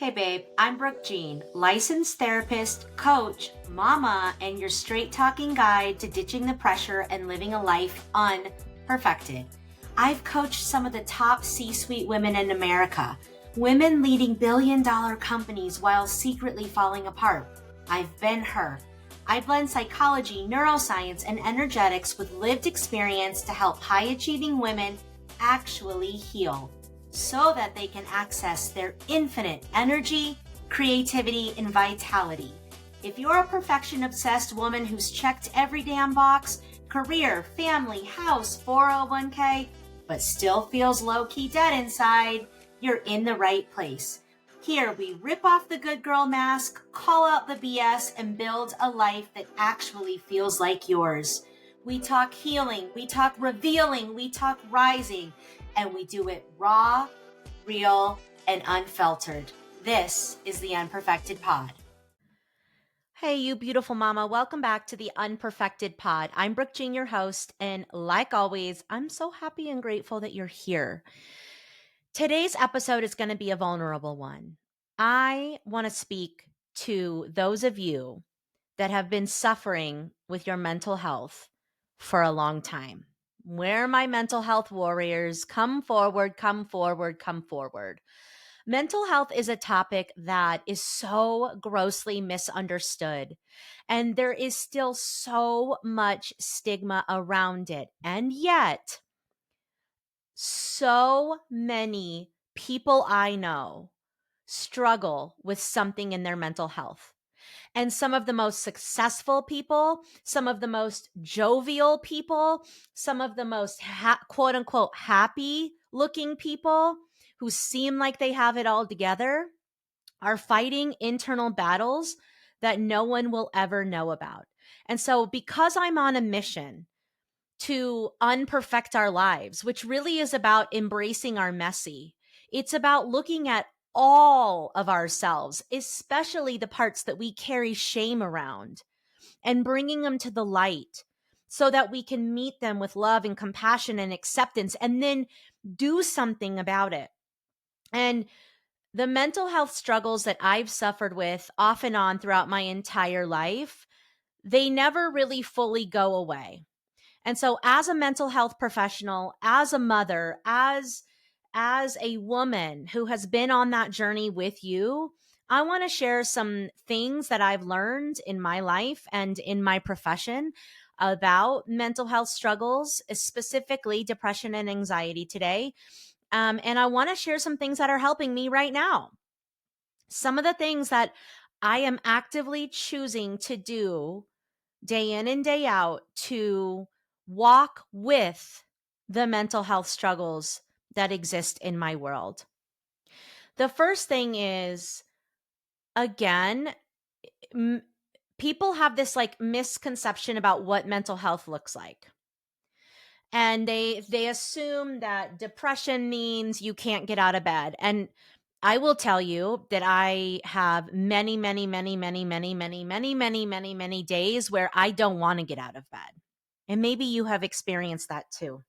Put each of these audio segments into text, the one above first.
Hey babe, I'm Brooke Jean, licensed therapist, coach, mama, and your straight talking guide to ditching the pressure and living a life unperfected. I've coached some of the top C-suite women in America, women leading billion-dollar companies while secretly falling apart. I've been her. I blend psychology, neuroscience, and energetics with lived experience to help high-achieving women actually heal, so that they can access their infinite energy, creativity, and vitality. If you're a perfection-obsessed woman who's checked every damn box, career, family, house, 401k, but still feels low-key dead inside, you're in the right place. Here, we rip off the good girl mask, call out the BS, and build a life that actually feels like yours. We talk healing, we talk revealing, we talk rising, and we do it raw, real, and unfiltered. This is the Unperfected Pod. Hey, you beautiful mama. Welcome back to the Unperfected Pod. I'm Brooke Jean, your host, and like always, I'm so happy and grateful that you're here. Today's episode is going to be a vulnerable one. I want to speak to those of you that have been suffering with your mental health for a long time. Where are my mental health warriors? Come forward, come forward, come forward. Mental health is a topic that is so grossly misunderstood, and there is still so much stigma around it. And yet, so many people I know struggle with something in their mental health. And some of the most successful people, some of the most jovial people, some of the most quote unquote happy looking people who seem like they have it all together are fighting internal battles that no one will ever know about. And so, because I'm on a mission to unperfect our lives, which really is about embracing our messy, it's about looking at all of ourselves, especially the parts that we carry shame around, and bringing them to the light so that we can meet them with love and compassion and acceptance and then do something about it. And the mental health struggles that I've suffered with off and on throughout my entire life, they never really fully go away. And so as a mental health professional, as a mother, as a woman who has been on that journey with you, I want to share some things that I've learned in my life and in my profession about mental health struggles, specifically depression and anxiety today. And I want to share some things that are helping me right now. Some of the things that I am actively choosing to do day in and day out to walk with the mental health struggles that exist in my world. The first thing is, again, people have this like misconception about what mental health looks like. And they assume that depression means you can't get out of bed. And I will tell you that I have many, many, many, many, many, many, many, many, many, many days where I don't want to get out of bed. And maybe you have experienced that too.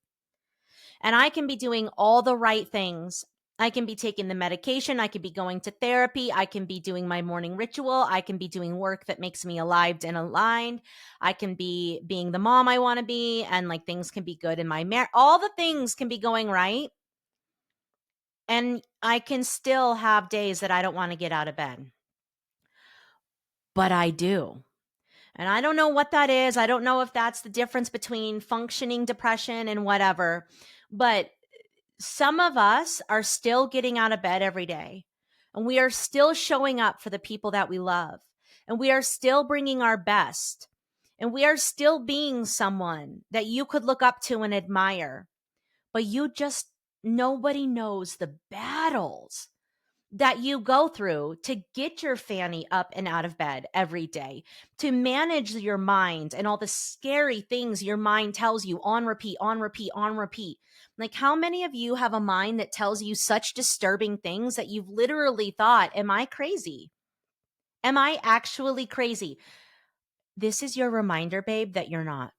And I can be doing all the right things. I can be taking the medication. I can be going to therapy. I can be doing my morning ritual. I can be doing work that makes me alive and aligned. I can be being the mom I want to be. And like things can be good in my marriage. All the things can be going right. And I can still have days that I don't want to get out of bed. But I do. And I don't know what that is. I don't know if that's the difference between functioning depression and whatever. But some of us are still getting out of bed every day. And we are still showing up for the people that we love. And we are still bringing our best. And we are still being someone that you could look up to and admire. But nobody knows the battles that you go through to get your fanny up and out of bed every day, to manage your mind and all the scary things your mind tells you on repeat, on repeat, on repeat. Like, how many of you have a mind that tells you such disturbing things that you've literally thought, am I crazy? Am I actually crazy? This is your reminder, babe, that you're not.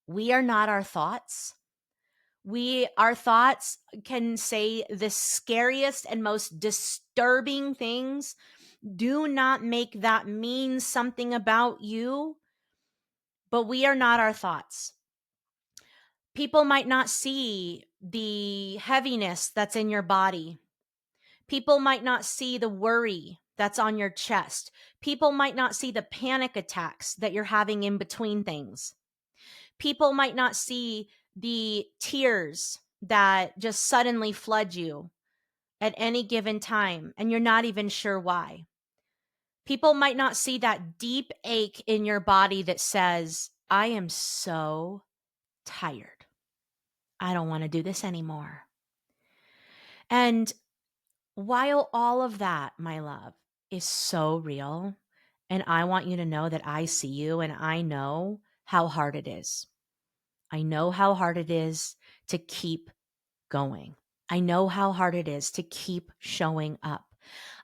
We are not our thoughts. Our thoughts can say the scariest and most disturbing things. Do not make that mean something about you, but we are not our thoughts. People might not see the heaviness that's in your body. People might not see the worry that's on your chest. People might not see the panic attacks that you're having in between things. People might not see the tears that just suddenly flood you at any given time, and you're not even sure why. People might not see that deep ache in your body that says, I am so tired. I don't want to do this anymore. And while all of that, my love, is so real, and I want you to know that I see you and I know how hard it is. I know how hard it is to keep going. I know how hard it is to keep showing up.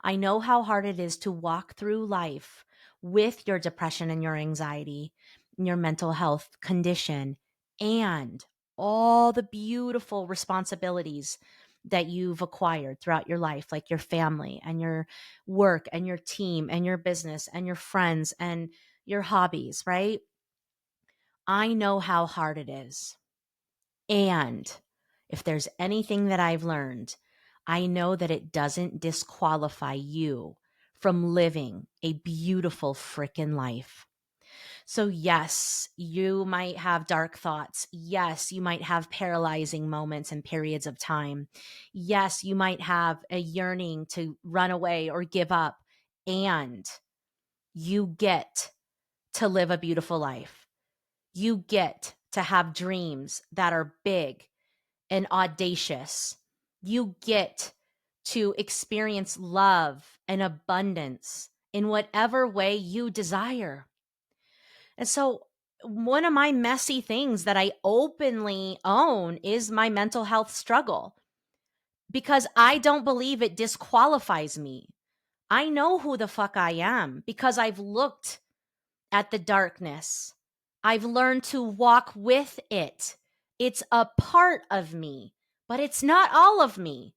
I know how hard it is to walk through life with your depression and your anxiety, and your mental health condition, and all the beautiful responsibilities that you've acquired throughout your life, like your family and your work and your team and your business and your friends and your hobbies, right? I know how hard it is. And if there's anything that I've learned, I know that it doesn't disqualify you from living a beautiful freaking life. So, yes, you might have dark thoughts. Yes, you might have paralyzing moments and periods of time. Yes, you might have a yearning to run away or give up. And you get to live a beautiful life. You get to have dreams that are big and audacious. You get to experience love and abundance in whatever way you desire. And so, one of my messy things that I openly own is my mental health struggle, because I don't believe it disqualifies me. I know who the fuck I am because I've looked at the darkness. I've learned to walk with it. It's a part of me, but it's not all of me.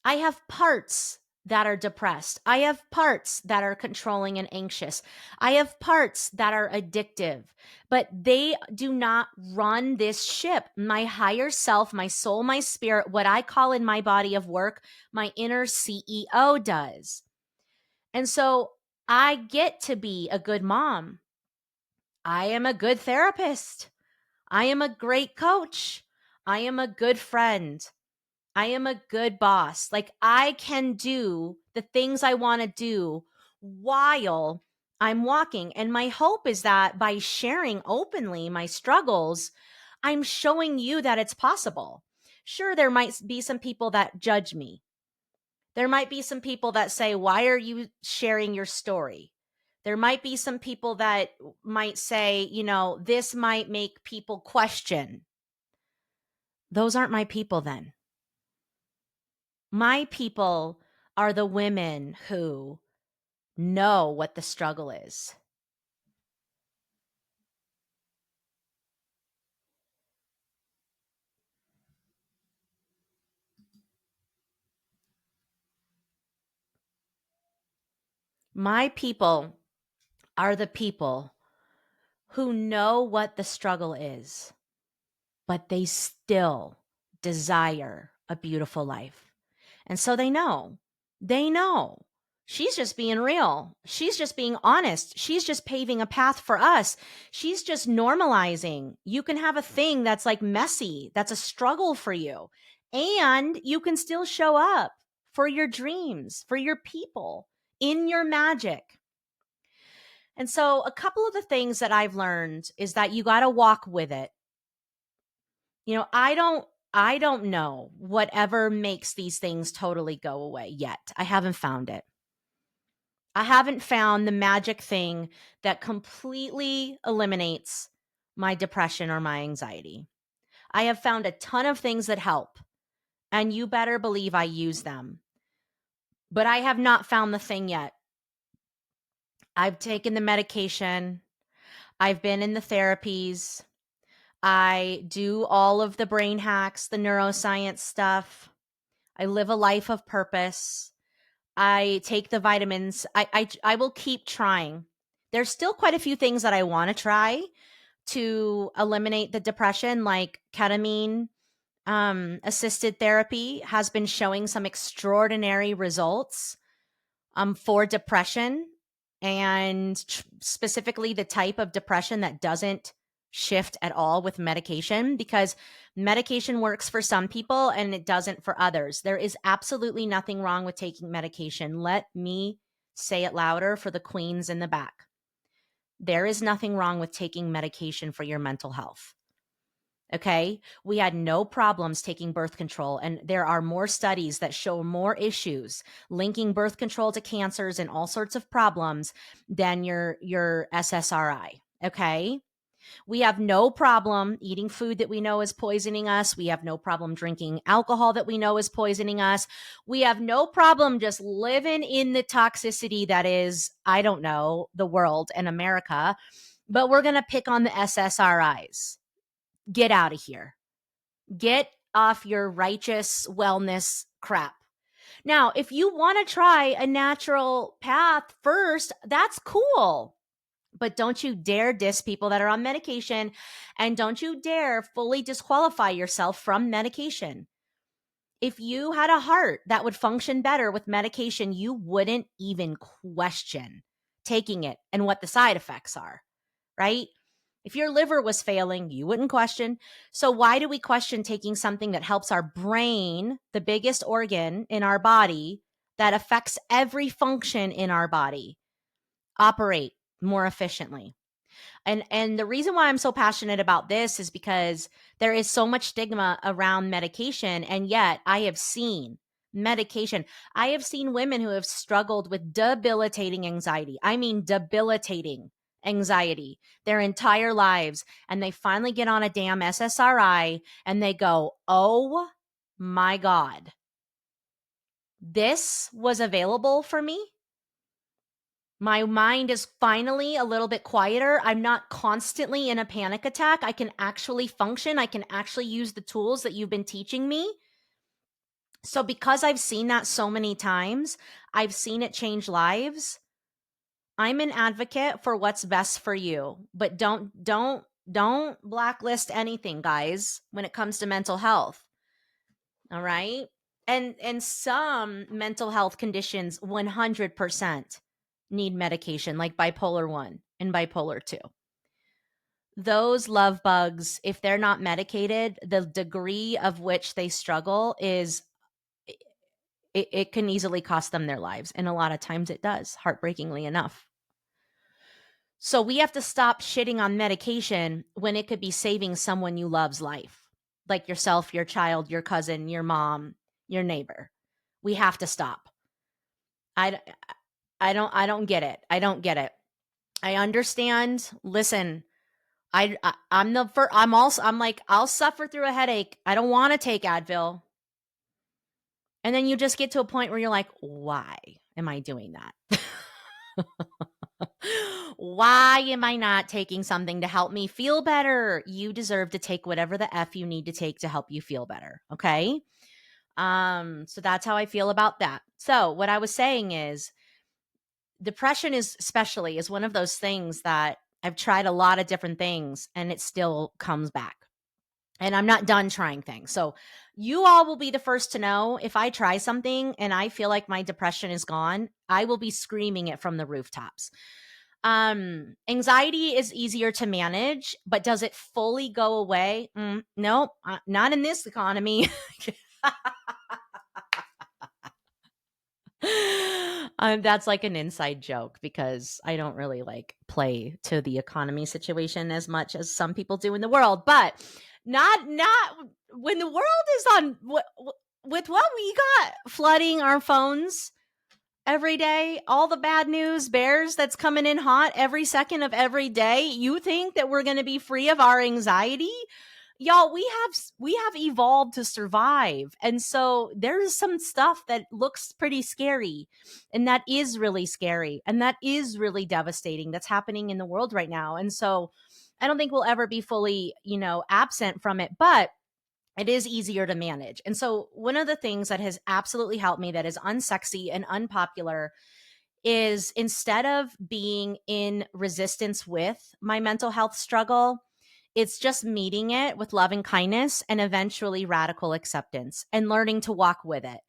I have parts that are depressed. I have parts that are controlling and anxious. I have parts that are addictive, but they do not run this ship. My higher self, my soul, my spirit, what I call in my body of work, my inner CEO does. And so I get to be a good mom. I am a good therapist. I am a great coach. I am a good friend. I am a good boss. Like, I can do the things I want to do while I'm walking. And my hope is that by sharing openly my struggles, I'm showing you that it's possible. Sure, there might be some people that judge me. There might be some people that say, why are you sharing your story? There might be some people that might say, this might make people question. Those aren't my people then. My people are the women who know what the struggle is. My people are the people who know what the struggle is, but they still desire a beautiful life. And so they know she's just being real. She's just being honest. She's just paving a path for us. She's just normalizing. You can have a thing that's like messy, that's a struggle for you, and you can still show up for your dreams, for your people, in your magic. And so a couple of the things that I've learned is that you got to walk with it. I don't know whatever makes these things totally go away yet. I haven't found it. I haven't found the magic thing that completely eliminates my depression or my anxiety. I have found a ton of things that help, and you better believe I use them. But I have not found the thing yet. I've taken the medication. I've been in the therapies. I do all of the brain hacks, the neuroscience stuff. I live a life of purpose. I take the vitamins. I will keep trying. There's still quite a few things that I want to try to eliminate the depression, like ketamine assisted therapy has been showing some extraordinary results for depression, and specifically the type of depression that doesn't shift at all with medication, because medication works for some people and it doesn't for others. There is absolutely nothing wrong with taking medication. Let me say it louder for the queens in the back. There is nothing wrong with taking medication for your mental health. Okay. We had no problems taking birth control. And there are more studies that show more issues linking birth control to cancers and all sorts of problems than your SSRI. Okay. We have no problem eating food that we know is poisoning us. We have no problem drinking alcohol that we know is poisoning us. We have no problem just living in the toxicity that is, I don't know, the world and America, but we're going to pick on the SSRIs. Get out of here. Get off your righteous wellness crap. Now, if you want to try a natural path first, that's cool. But don't you dare diss people that are on medication, and don't you dare fully disqualify yourself from medication. If you had a heart that would function better with medication, you wouldn't even question taking it and what the side effects are, right? If your liver was failing, you wouldn't question. So why do we question taking something that helps our brain, the biggest organ in our body, that affects every function in our body, operate more efficiently? And the reason why I'm so passionate about this is because there is so much stigma around medication, and yet I have seen medication. I have seen women who have struggled with debilitating anxiety. I mean, debilitating anxiety their entire lives. And they finally get on a damn SSRI and they go, oh my God, this was available for me. My mind is finally a little bit quieter. I'm not constantly in a panic attack. I can actually function. I can actually use the tools that you've been teaching me. So because I've seen that so many times, I've seen it change lives. I'm an advocate for what's best for you, but don't blacklist anything, guys, when it comes to mental health. All right? And some mental health conditions 100% need medication, like bipolar 1 and bipolar 2. Those love bugs, if they're not medicated, the degree of which they struggle is it can easily cost them their lives. And a lot of times it does, heartbreakingly enough. So we have to stop shitting on medication when it could be saving someone you love's life, like yourself, your child, your cousin, your mom, your neighbor. We have to stop. I don't get it. I don't get it. I understand. Listen, I'm like, I'll suffer through a headache. I don't want to take Advil. And then you just get to a point where you're like, why am I doing that? Why am I not taking something to help me feel better? You deserve to take whatever the F you need to take to help you feel better. Okay. So that's how I feel about that. So what I was saying is depression is one of those things that I've tried a lot of different things and it still comes back. And I'm not done trying things. So you all will be the first to know if I try something and I feel like my depression is gone, I will be screaming it from the rooftops. Anxiety is easier to manage, but does it fully go away? Nope, not in this economy. That's like an inside joke because I don't really like play to the economy situation as much as some people do in the world, but not when the world is on with what we got flooding our phones every day, all the bad news bears that's coming in hot every second of every day. You think that we're going to be free of our anxiety? Y'all, we have evolved to survive. And so there's some stuff that looks pretty scary, and that is really scary, and that is really devastating that's happening in the world right now. And so I don't think we'll ever be fully, absent from it, but it is easier to manage. And so, one of the things that has absolutely helped me that is unsexy and unpopular is, instead of being in resistance with my mental health struggle, it's just meeting it with love and kindness and eventually radical acceptance and learning to walk with it.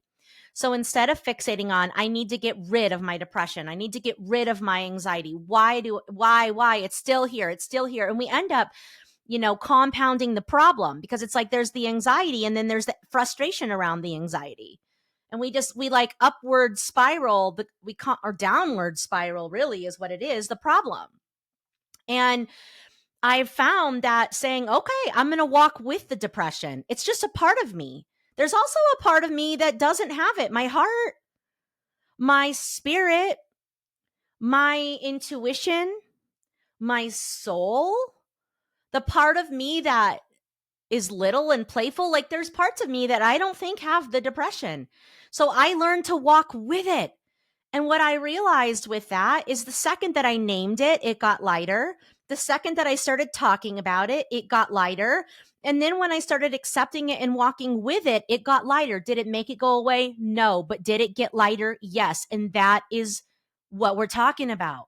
So instead of fixating on, I need to get rid of my depression, I need to get rid of my anxiety. Why? It's still here. It's still here. And we end up, compounding the problem, because it's like there's the anxiety and then there's the frustration around the anxiety. And we like upward spiral, but we can't, or downward spiral really is what it is, the problem. And I've found that saying, okay, I'm going to walk with the depression. It's just a part of me. There's also a part of me that doesn't have it. My heart, my spirit, my intuition, my soul, the part of me that is little and playful. Like, there's parts of me that I don't think have the depression. So I learned to walk with it. And what I realized with that is, the second that I named it, it got lighter. The second that I started talking about it, it got lighter. And then when I started accepting it and walking with it, it got lighter. Did it make it go away? No. But did it get lighter? Yes. And that is what we're talking about.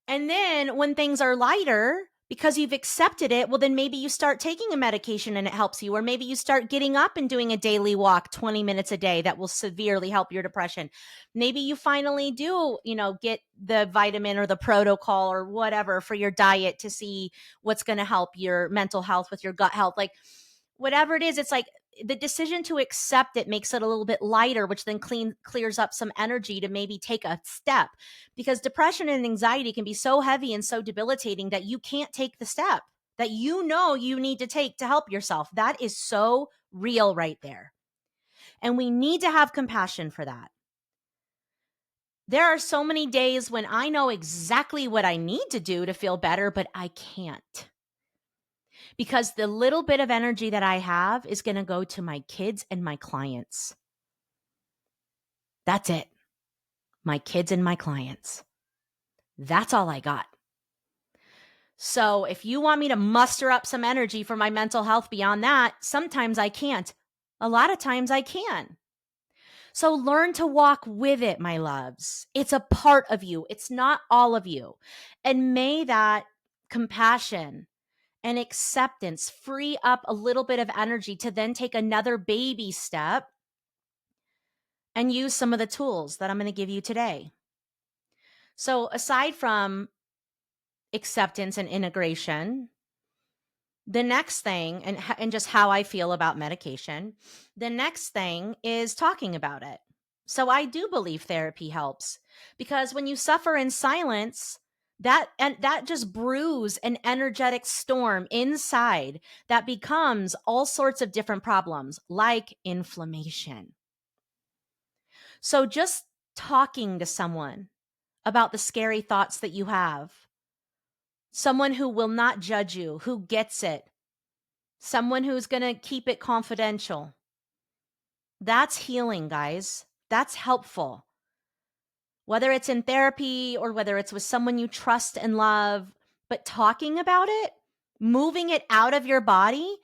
And then when things are lighter, because you've accepted it, well, then maybe you start taking a medication and it helps you. Or maybe you start getting up and doing a daily walk 20 minutes a day that will severely help your depression. Maybe you finally do, get the vitamin or the protocol or whatever for your diet to see what's going to help your mental health with your gut health. Like, whatever it is, it's like the decision to accept it makes it a little bit lighter, which then clears up some energy to maybe take a step, because depression and anxiety can be so heavy and so debilitating that you can't take the step that you need to take to help yourself. That is so real right there. And we need to have compassion for that. There are so many days when I know exactly what I need to do to feel better, but I can't. Because the little bit of energy that I have is going to go to my kids and my clients. That's it. My kids and my clients. That's all I got. So if you want me to muster up some energy for my mental health beyond that, sometimes I can't. A lot of times I can. So learn to walk with it, my loves. It's a part of you. It's not all of you. And may that compassion and acceptance free up a little bit of energy to then take another baby step and use some of the tools that I'm going to give you today. So aside from acceptance and integration, the next thing, and just how I feel about medication, the next thing is talking about it. So I do believe therapy helps, because when you suffer in silence, that just brews an energetic storm inside that becomes all sorts of different problems, like inflammation. So just talking to someone about the scary thoughts that you have, someone who will not judge you, who gets it, someone who's going to keep it confidential. That's healing, guys. That's helpful. Whether it's in therapy or whether it's with someone you trust and love, but talking about it, moving it out of your body,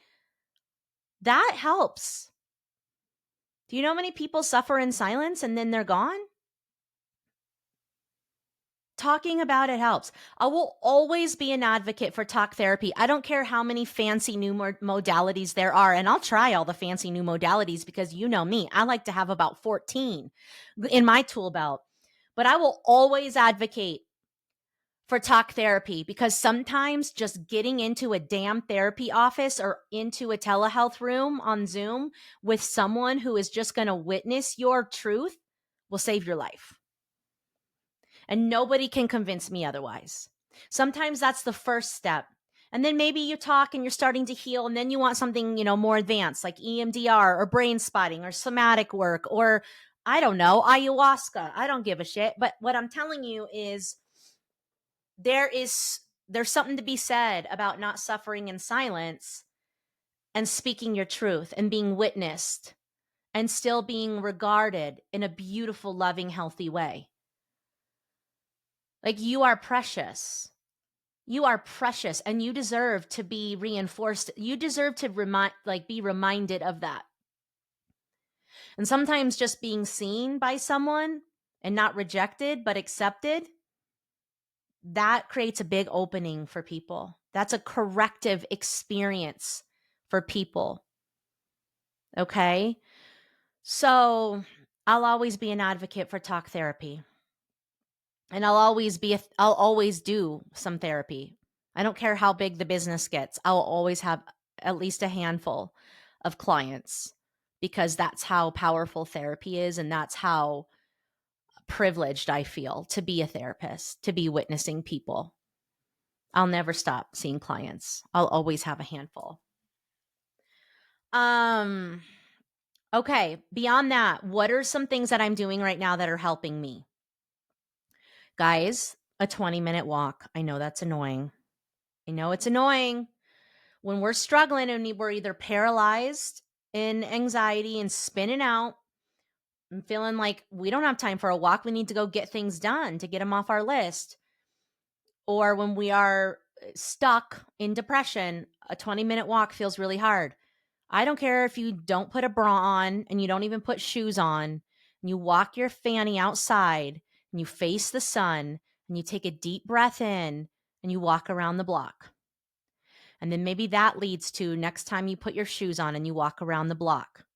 that helps. Do you know how many people suffer in silence and then they're gone? Talking about it helps. I will always be an advocate for talk therapy. I don't care how many fancy new modalities there are. And I'll try all the fancy new modalities, because you know me, I like to have about 14 in my tool belt. But I will always advocate for talk therapy, because sometimes just getting into a damn therapy office or into a telehealth room on Zoom with someone who is just going to witness your truth will save your life. And nobody can convince me otherwise. Sometimes that's the first step. And then maybe you talk and you're starting to heal, and then you want something, more advanced, like EMDR or brain spotting or somatic work, or I don't know, ayahuasca. I don't give a shit. But what I'm telling you is there's something to be said about not suffering in silence and speaking your truth and being witnessed and still being regarded in a beautiful, loving, healthy way. Like, you are precious. You are precious and you deserve to be reinforced. You deserve to be reminded of that. And sometimes just being seen by someone and not rejected, but accepted, that creates a big opening for people. That's a corrective experience for people. Okay. So I'll always be an advocate for talk therapy. And I'll always do some therapy. I don't care how big the business gets. I'll always have at least a handful of clients because that's how powerful therapy is. And that's how privileged I feel to be a therapist, to be witnessing people. I'll never stop seeing clients. I'll always have a handful. Um, okay. Beyond that, what are some things that I'm doing right now that are helping me? Guys, a 20-minute walk. I know that's annoying. I know it's annoying when we're struggling and we're either paralyzed in anxiety and spinning out and feeling like we don't have time for a walk. We need to go get things done to get them off our list. Or when we are stuck in depression, a 20-minute walk feels really hard. I don't care if you don't put a bra on and you don't even put shoes on, and you walk your fanny outside and you face the sun and you take a deep breath in and you walk around the block. And then maybe that leads to next time you put your shoes on and you walk around the block.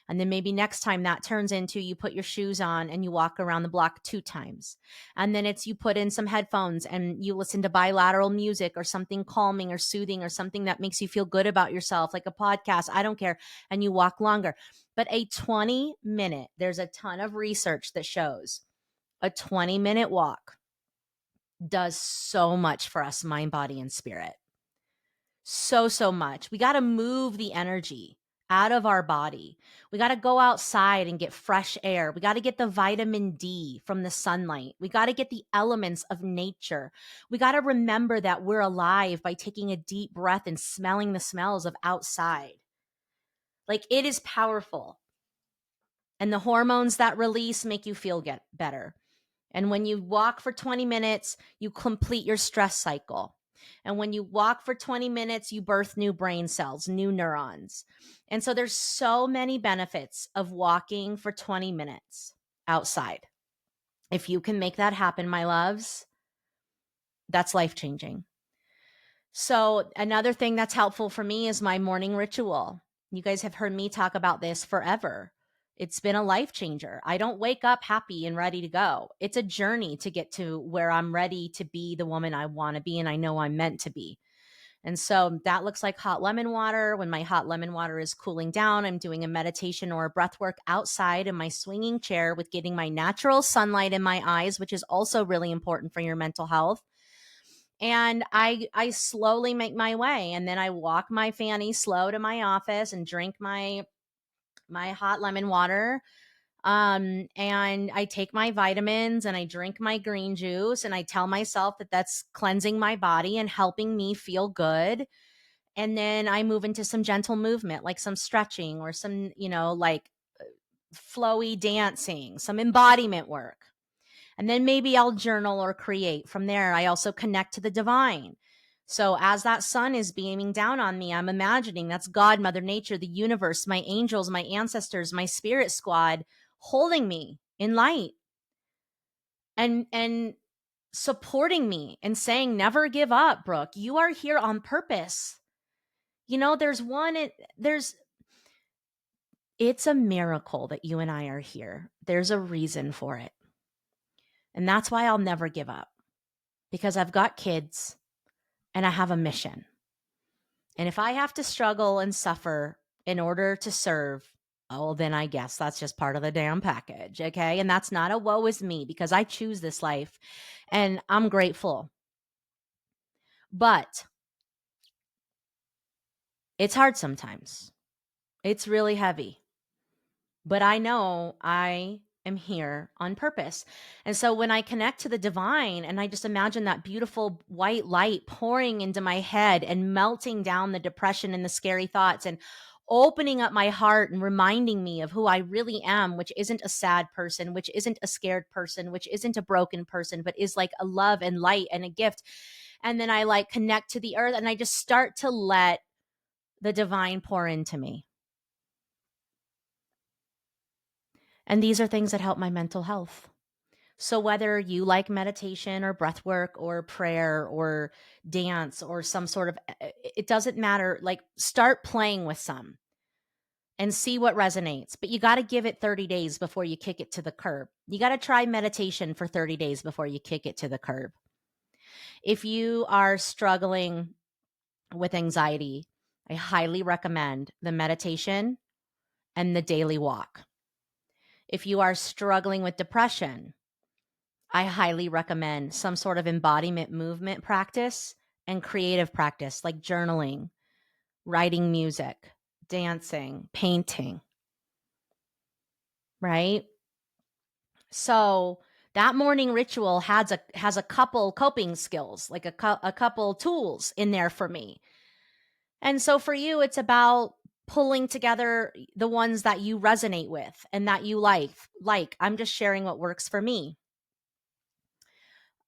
And then maybe next time that turns into you put your shoes on and you walk around the block 2 times. And then it's you put in some headphones and you listen to bilateral music or something calming or soothing or something that makes you feel good about yourself, like a podcast. I don't care. And you walk longer. But a 20-minute, there's a ton of research that shows a 20-minute walk does so much for us, mind, body, and spirit. So much. We got to move the energy out of our body. We got to go outside and get fresh air. We got to get the vitamin D from the sunlight. We got to get the elements of nature. We got to remember that we're alive by taking a deep breath and smelling the smells of outside. Like, it is powerful. And the hormones that release make you feel better. And when you walk for 20 minutes, you complete your stress cycle. And when you walk for 20 minutes, you birth new brain cells, new neurons. And so there's so many benefits of walking for 20 minutes outside. If you can make that happen, my loves, that's life-changing. So another thing that's helpful for me is my morning ritual. You guys have heard me talk about this forever. It's been a life changer. I don't wake up happy and ready to go. It's a journey to get to where I'm ready to be the woman I want to be and I know I'm meant to be. And so that looks like hot lemon water. When my hot lemon water is cooling down, I'm doing a meditation or a breath work outside in my swinging chair with getting my natural sunlight in my eyes, which is also really important for your mental health. And I slowly make my way, and then I walk my fanny slow to my office and drink my hot lemon water. And I take my vitamins and I drink my green juice and I tell myself that that's cleansing my body and helping me feel good. And then I move into some gentle movement, like some stretching or some, like flowy dancing, some embodiment work. And then maybe I'll journal or create. From there, I also connect to the divine. So as that sun is beaming down on me, I'm imagining that's God, Mother Nature, the universe, my angels, my ancestors, my spirit squad holding me in light and supporting me and saying, never give up, Brooke. You are here on purpose. It's a miracle that you and I are here. There's a reason for it. And that's why I'll never give up, because I've got kids and I have a mission. And if I have to struggle and suffer in order to serve, oh, then I guess that's just part of the damn package. Okay. And that's not a woe is me, because I choose this life and I'm grateful. But it's hard sometimes. It's really heavy. But I know I am here on purpose. And so when I connect to the divine and I just imagine that beautiful white light pouring into my head and melting down the depression and the scary thoughts and opening up my heart and reminding me of who I really am, which isn't a sad person, which isn't a scared person, which isn't a broken person, but is like a love and light and a gift. And then I like connect to the earth and I just start to let the divine pour into me. And these are things that help my mental health. So whether you like meditation or breath work or prayer or dance or some sort of, it doesn't matter. Like start playing with some and see what resonates. But you got to give it 30 days before you kick it to the curb. You got to try meditation for 30 days before you kick it to the curb. If you are struggling with anxiety, I highly recommend the meditation and the daily walk. If you are struggling with depression, I highly recommend some sort of embodiment movement practice and creative practice like journaling, writing music, dancing, painting, right? So that morning ritual has a couple coping skills, like a couple tools in there for me. And so for you, it's about pulling together the ones that you resonate with and that you like. Like I'm just sharing what works for me.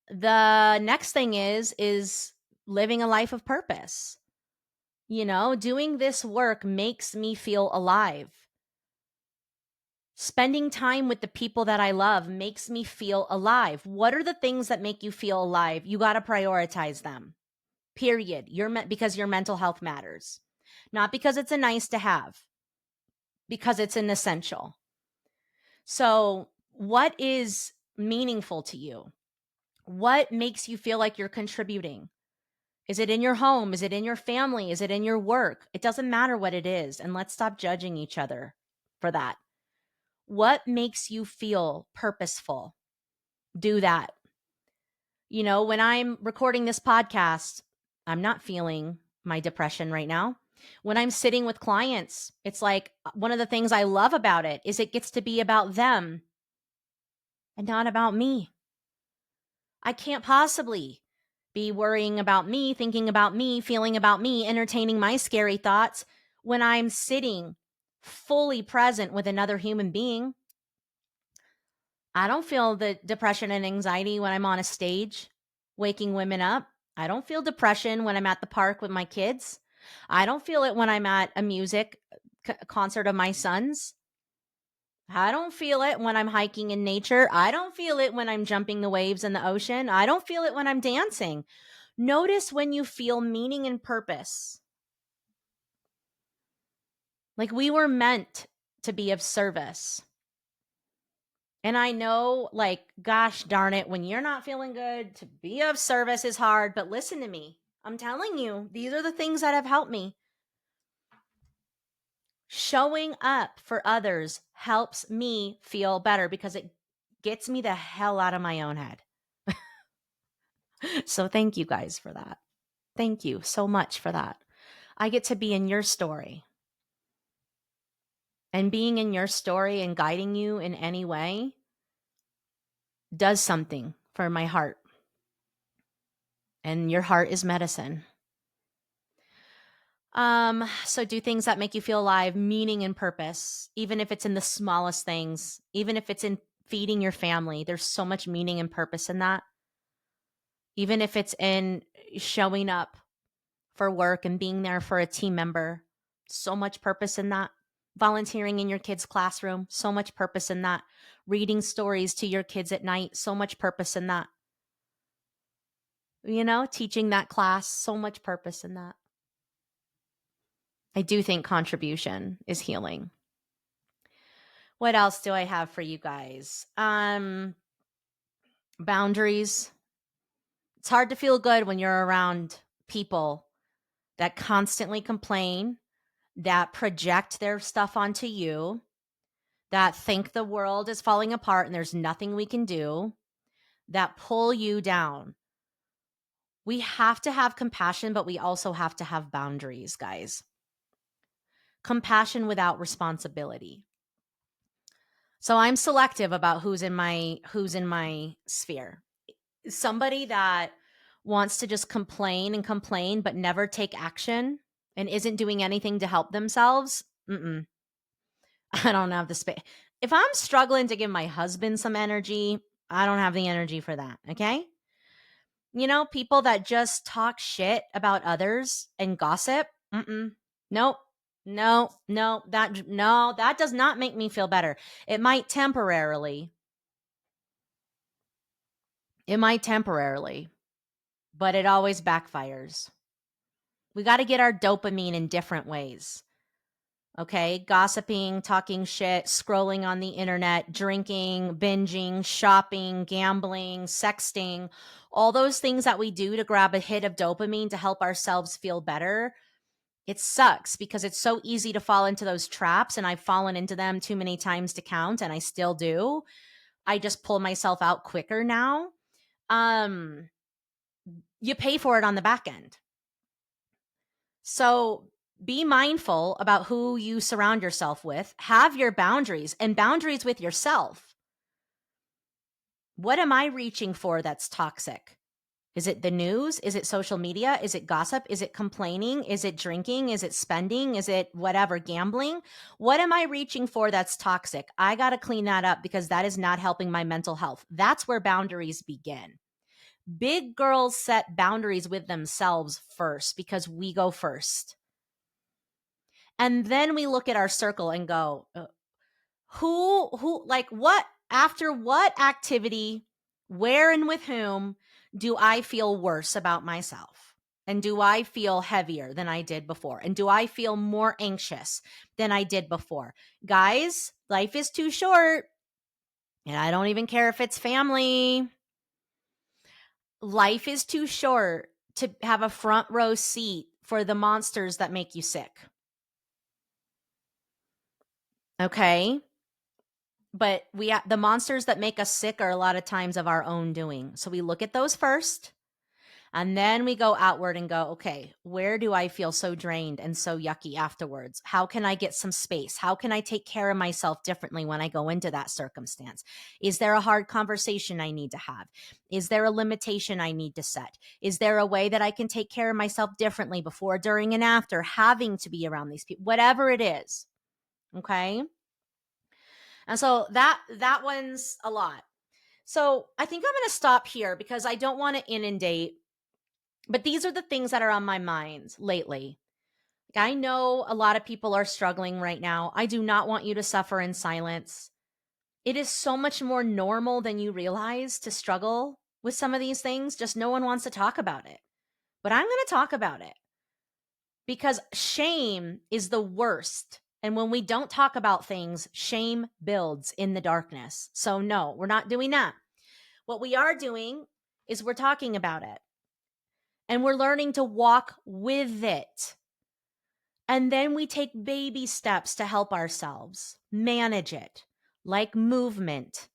The next thing is living a life of purpose. You know, doing this work makes me feel alive. Spending time with the people that I love makes me feel alive. What are the things that make you feel alive? You got to prioritize them. Period. Because your mental health matters. Not because it's a nice to have, because it's an essential. So, what is meaningful to you? What makes you feel like you're contributing? Is it in your home? Is it in your family? Is it in your work? It doesn't matter what it is. And let's stop judging each other for that. What makes you feel purposeful? Do that. You know, when I'm recording this podcast, I'm not feeling my depression right now. When I'm sitting with clients, it's like one of the things I love about it is it gets to be about them and not about me. I can't possibly be worrying about me, thinking about me, feeling about me, entertaining my scary thoughts when I'm sitting fully present with another human being. I don't feel the depression and anxiety when I'm on a stage waking women up. I don't feel depression when I'm at the park with my kids. I don't feel it when I'm at a music concert of my son's. I don't feel it when I'm hiking in nature. I don't feel it when I'm jumping the waves in the ocean. I don't feel it when I'm dancing. Notice when you feel meaning and purpose. Like we were meant to be of service. And I know, like, gosh darn it, when you're not feeling good, to be of service is hard. But listen to me. I'm telling you, these are the things that have helped me. Showing up for others helps me feel better because it gets me the hell out of my own head. So thank you guys for that. Thank you so much for that. I get to be in your story. And being in your story and guiding you in any way does something for my heart. And your heart is medicine. So do things that make you feel alive, meaning and purpose, even if it's in the smallest things, even if it's in feeding your family. There's so much meaning and purpose in that. Even if it's in showing up for work and being there for a team member, so much purpose in that. Volunteering in your kids' classroom, so much purpose in that. Reading stories to your kids at night, so much purpose in that. You know, teaching that class, so much purpose in that. I do think contribution is healing. What else do I have for you guys? Boundaries. It's hard to feel good when you're around people that constantly complain, that project their stuff onto you, that think the world is falling apart and there's nothing we can do, that pull you down. We have to have compassion, but we also have to have boundaries, guys. Compassion without responsibility. So I'm selective about who's in my sphere. Somebody that wants to just complain and complain but never take action, and isn't doing anything to help themselves, I don't have the space. If I'm struggling to give my husband some energy, I don't have the energy for that. Okay. People that just talk shit about others and gossip. Nope. No, no, that does not make me feel better. It might temporarily. It might temporarily, but it always backfires. We got to get our dopamine in different ways. Okay. Gossiping, talking shit, scrolling on the internet, drinking, binging, shopping, gambling, sexting, all those things that we do to grab a hit of dopamine to help ourselves feel better. It sucks because it's so easy to fall into those traps, and I've fallen into them too many times to count, and I still do. I just pull myself out quicker now. You pay for it on the back end. So be mindful about who you surround yourself with. Have your boundaries and boundaries with yourself. What am I reaching for that's toxic? Is it the news? Is it social media? Is it gossip? Is it complaining? Is it drinking? Is it spending? Is it whatever, gambling? What am I reaching for that's toxic? I got to clean that up because that is not helping my mental health. That's where boundaries begin. Big girls set boundaries with themselves first because we go first. And then we look at our circle and go, like what, after what activity, where and with whom do I feel worse about myself? And do I feel heavier than I did before? And do I feel more anxious than I did before? Guys, life is too short. And I don't even care if it's family. Life is too short to have a front row seat for the monsters that make you sick. Okay? But the monsters that make us sick are a lot of times of our own doing. So we look at those first, and then we go outward and go, okay, where do I feel so drained and so yucky afterwards? How can I get some space? How can I take care of myself differently when I go into that circumstance? Is there a hard conversation I need to have? Is there a limitation I need to set? Is there a way that I can take care of myself differently before, during, and after having to be around these people? Whatever it is. Okay. And so that one's a lot. So I think I'm going to stop here because I don't want to inundate, but these are the things that are on my mind lately. I know a lot of people are struggling right now. I do not want you to suffer in silence. It is so much more normal than you realize to struggle with some of these things. Just no one wants to talk about it. But I'm going to talk about it because shame is the worst. And when we don't talk about things, shame builds in the darkness. So no, we're not doing that. What we are doing is we're talking about it and we're learning to walk with it. And then we take baby steps to help ourselves manage it, like movement,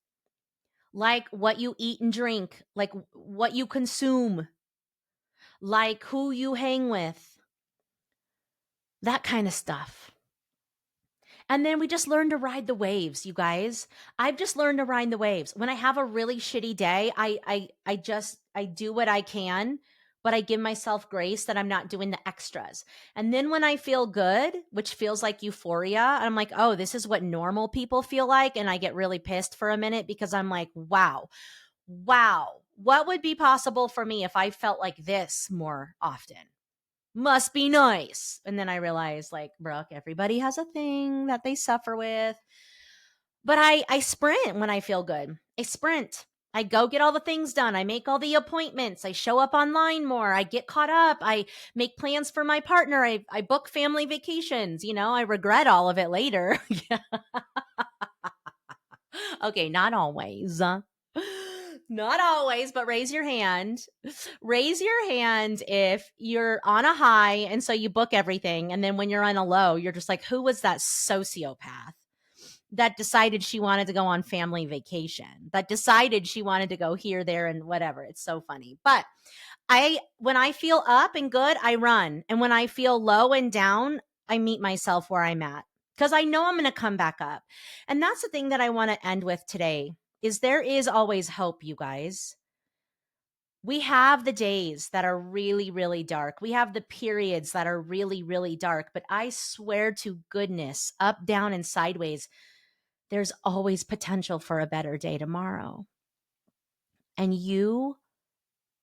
like what you eat and drink, like what you consume, like who you hang with, that kind of stuff. And then we just learn to ride the waves, you guys. I've just learned to ride the waves. When I have a really shitty day, I do what I can, but I give myself grace that I'm not doing the extras. And then when I feel good, which feels like euphoria, I'm like, oh, this is what normal people feel like. And I get really pissed for a minute because I'm like, wow, what would be possible for me if I felt like this more often? Must be nice. And then I realized, like, Brooke, everybody has a thing that they suffer with. But I sprint when I feel good. I sprint. I go get all the things done. I make all the appointments. I show up online more. I get caught up. I make plans for my partner. I book family vacations. I regret all of it later. Okay, not always. Not always, but raise your hand. Raise your hand if you're on a high and so you book everything. And then when you're on a low, you're just like, who was that sociopath that decided she wanted to go on family vacation, that decided she wanted to go here, there, and whatever? It's so funny. But when I feel up and good, I run. And when I feel low and down, I meet myself where I'm at because I know I'm going to come back up. And that's the thing that I want to end with today is there is always hope, you guys. We have the days that are really, really dark. We have the periods that are really, really dark. But I swear to goodness, up, down, and sideways, there's always potential for a better day tomorrow. And you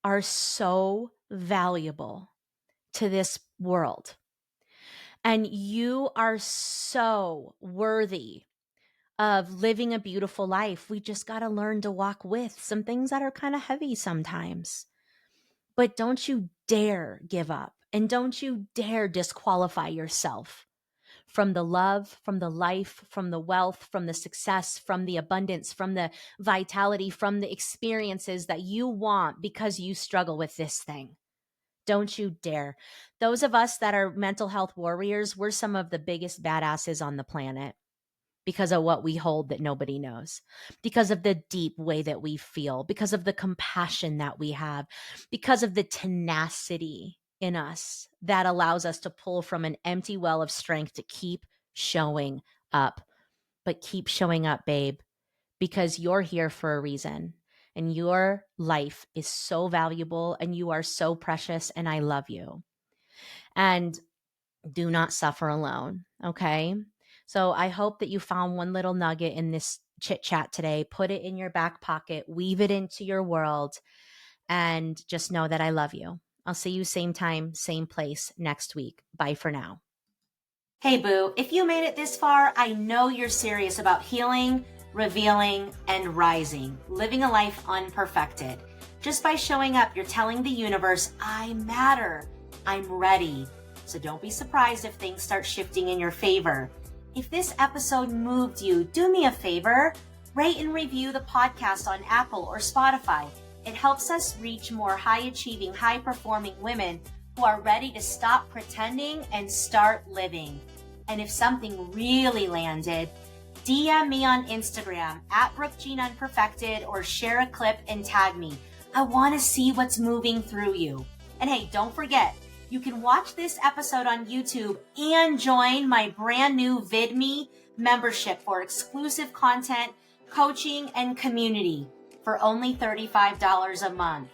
are so valuable to this world. And you are so worthy of living a beautiful life. We just got to learn to walk with some things that are kind of heavy sometimes. But don't you dare give up, and don't you dare disqualify yourself from the love, from the life, from the wealth, from the success, from the abundance, from the vitality, from the experiences that you want because you struggle with this thing. Don't you dare. Those of us that are mental health warriors, we're some of the biggest badasses on the planet because of what we hold that nobody knows, because of the deep way that we feel, because of the compassion that we have, because of the tenacity in us that allows us to pull from an empty well of strength to keep showing up. But keep showing up, babe, because you're here for a reason. And your life is so valuable and you are so precious. And I love you. And do not suffer alone. Okay. So I hope that you found one little nugget in this chit chat today. Put it in your back pocket, weave it into your world, and just know that I love you. I'll see you same time, same place next week. Bye for now. Hey, boo, if you made it this far, I know you're serious about healing, revealing, and rising, living a life unperfected. Just by showing up, you're telling the universe, I matter, I'm ready. So don't be surprised if things start shifting in your favor. If this episode moved you, do me a favor, rate and review the podcast on Apple or Spotify. It helps us reach more high-achieving, high-performing women who are ready to stop pretending and start living. And if something really landed, DM me on Instagram at BrookeJeanUnperfected or share a clip and tag me. I want to see what's moving through you. And hey, don't forget, you can watch this episode on YouTube and join my brand new VidMe membership for exclusive content, coaching, and community for only $35 a month.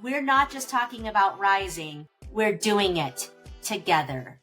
We're not just talking about rising, we're doing it together.